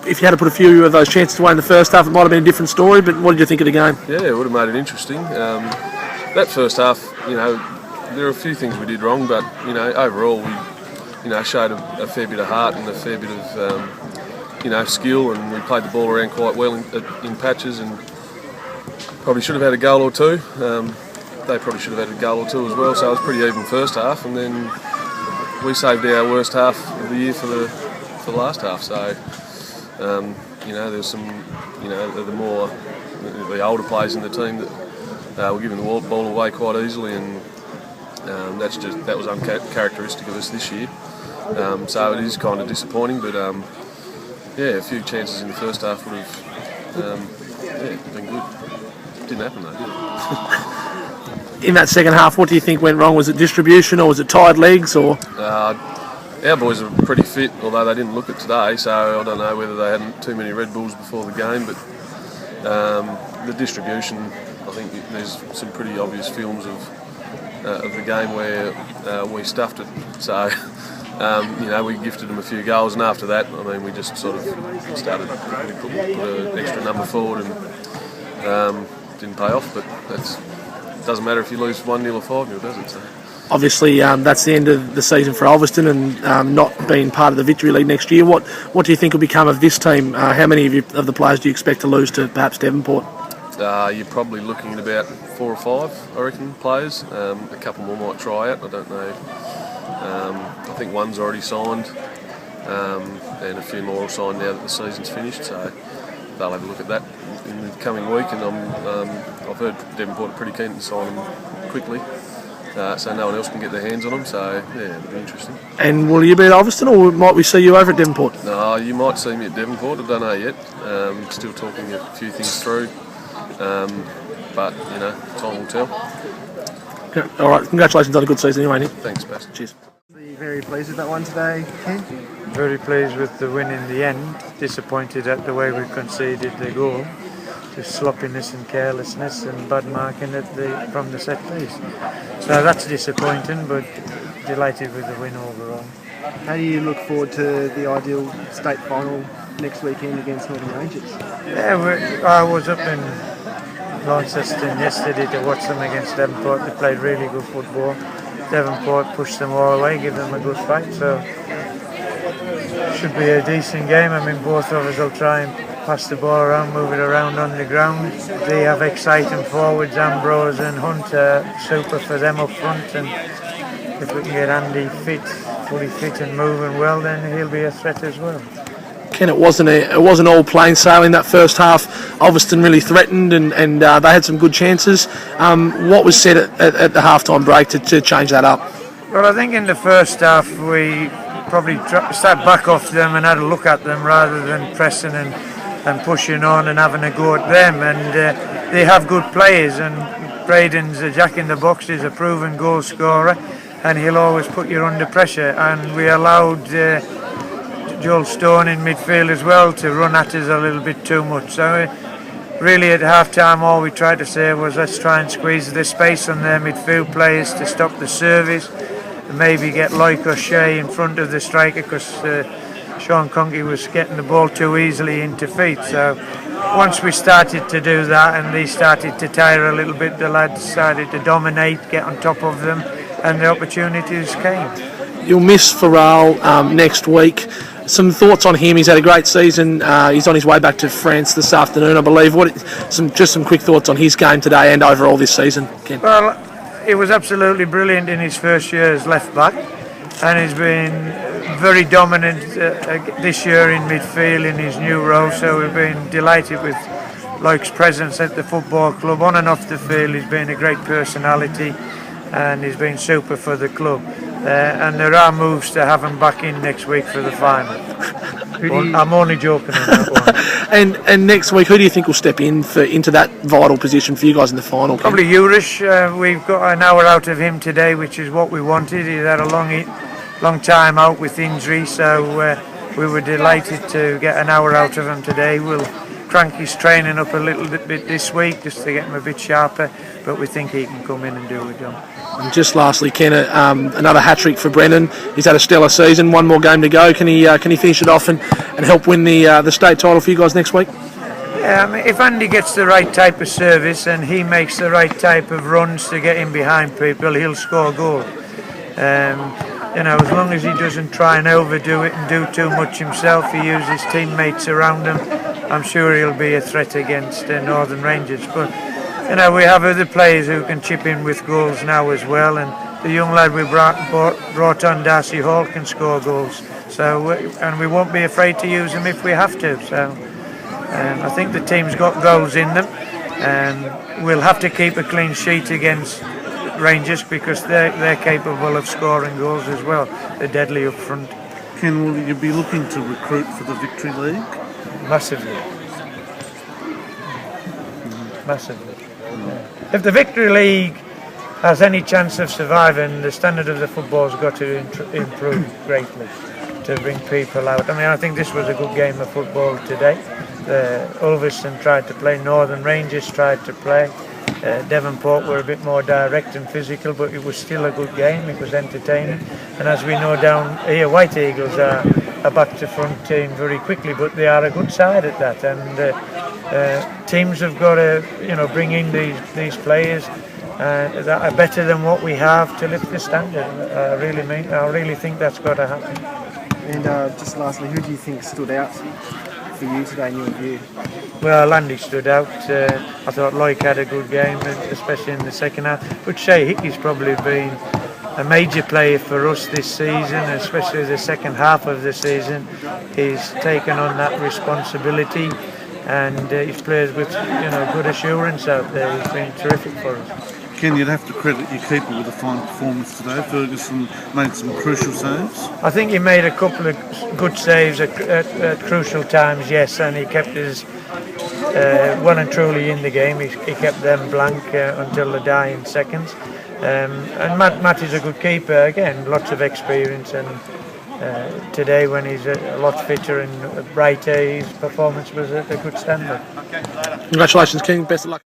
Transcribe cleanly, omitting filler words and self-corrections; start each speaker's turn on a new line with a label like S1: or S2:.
S1: If you had to put a few of those chances away in the first half, it might have been a different story, but what did you think of the game?
S2: Yeah, it would have made it interesting. That first half, there are a few things we did wrong, but, overall we, showed a fair bit of heart and a fair bit of, skill, and we played the ball around quite well in patches, and probably should have had a goal or two. They probably should have had a goal or two as well, so it was pretty even first half, and then we saved our worst half of the year for the last half. So, there's some, the older players in the team that were giving the ball away quite easily, and that was uncharacteristic of us this year. So it is kind of disappointing, but a few chances in the first half would have been good. Didn't happen though, did it?
S1: In that second half, what do you think went wrong? Was it distribution, or was it tired legs, or?
S2: Our boys are pretty fit, although they didn't look it today, so I don't know whether they had too many Red Bulls before the game, but the distribution, I think there's some pretty obvious films of the game where we stuffed it. So, we gifted them a few goals, and after that, we just sort of started to put an extra number forward, and didn't pay off, but it doesn't matter if you lose 1-0 or 5-0, does it? So.
S1: Obviously, that's the end of the season for Ulverstone, and not being part of the Victory League next year. What do you think will become of this team? How many of the players do you expect to lose to perhaps Devonport?
S2: You're probably looking at about 4 or 5, I reckon, players. A couple more might try out, I don't know. I think one's already signed, and a few more will sign now that the season's finished, so they'll have a look at that in the coming week, and I've heard Devonport are pretty keen to sign them quickly. So no one else can get their hands on them, so yeah, it'll be interesting.
S1: And will you be at Ulverstone, or might we see you over at Devonport?
S2: No, you might see me at Devonport, I don't know yet. Still talking a few things through, but time will tell.
S1: Okay. All right, congratulations on a good season anyway, Nick.
S2: Thanks, Bas.
S1: Cheers.
S3: Are you very pleased with that one today, Ken?
S4: Very pleased with the win in the end. Disappointed at the way we conceded the goal. Just sloppiness and carelessness and bad marking from the set piece. So that's disappointing, but delighted with the win overall.
S3: How do you look forward to the ideal state final next weekend against Northern Rangers?
S4: Yeah, I was up in Launceston yesterday to watch them against Devonport. They played really good football. Devonport pushed them all away, give them a good fight. So should be a decent game. Both of us will try and pass the ball around, move it around on the ground. They have exciting forwards, Ambrose and Hunt, super for them up front, and if we can get Andy fully fit and moving well, then he'll be a threat as well.
S1: Ken, it wasn't all plain sailing that first half. Ulverstone really threatened, and they had some good chances. What was said at the half-time break to change that up?
S4: Well, I think in the first half we probably sat back off them and had a look at them rather than pressing and pushing on and having a go at them, and they have good players, and Braden's a jack in the box, he's a proven goal scorer, and he'll always put you under pressure, and we allowed Joel Stone in midfield as well to run at us a little bit too much. So really at half time all we tried to say was let's try and squeeze the space on their midfield players to stop the service, and maybe get Loic or Shea in front of the striker, because Sean Conkey was getting the ball too easily into feet. So once we started to do that and they started to tire a little bit, the lads started to dominate, get on top of them, and the opportunities came.
S1: You'll miss Farrell next week. Some thoughts on him? He's had a great season. He's on his way back to France this afternoon, I believe. Some quick thoughts on his game today and overall this season, Ken?
S4: Well, he was absolutely brilliant in his first year as left back, and he's been very dominant this year in midfield in his new role, so we've been delighted with Loic's presence at the football club. On and off the field he's been a great personality, and he's been super for the club, and there are moves to have him back in next week for the final. I'm only joking on that one.
S1: And next week, who do you think will step into that vital position for you guys in the final?
S4: Probably Urish. We've got an hour out of him today, which is what we wanted. He's had a long time out with injury, so we were delighted to get an hour out of him today. We'll crank his training up a little bit this week just to get him a bit sharper, but we think he can come in and do a job.
S1: And just lastly, Ken, another hat-trick for Brendan. He's had a stellar season, one more game to go. Can he finish it off and help win the state title for you guys next week?
S4: Yeah, I mean, if Andy gets the right type of service and he makes the right type of runs to get in behind people, he'll score a goal. As long as he doesn't try and overdo it and do too much himself, he uses teammates around him, I'm sure he'll be a threat against Northern Rangers. But we have other players who can chip in with goals now as well, and the young lad we brought on, Darcy Hall, can score goals. So, and we won't be afraid to use them if we have to. So, I think the team's got goals in them. We'll have to keep a clean sheet against Rangers because they're capable of scoring goals as well. They're deadly up front.
S5: Ken, will you be looking to recruit for the Victory League?
S4: Massively. Massively. If the Victory League has any chance of surviving, the standard of the football's got to improve greatly to bring people out. I mean, I think this was a good game of football today. Ulverstone tried to play, Northern Rangers tried to play. Devonport were a bit more direct and physical, but it was still a good game. It was entertaining, and as we know down here, White Eagles are a back-to-front team very quickly, but they are a good side at that. And teams have got to, bring in these players that are better than what we have to lift the standard. I really think that's got to happen.
S3: And just lastly, who do you think stood out for you today in your view?
S4: Well, Andy stood out. I thought Loic had a good game, especially in the second half. But Shea Hickey's probably been a major player for us this season, especially the second half of the season. He's taken on that responsibility, and he's played with good assurance out there. He's been terrific for us.
S5: Ken, you'd have to credit your keeper with a fine performance today. Ferguson made some crucial saves.
S4: I think he made a couple of good saves at crucial times, yes, and he kept his well and truly in the game. He kept them blank until the dying seconds. And Matt is a good keeper, again, lots of experience, and today when he's a lot fitter and brighter, his performance was at a good standard.
S1: Congratulations, King. Best of luck.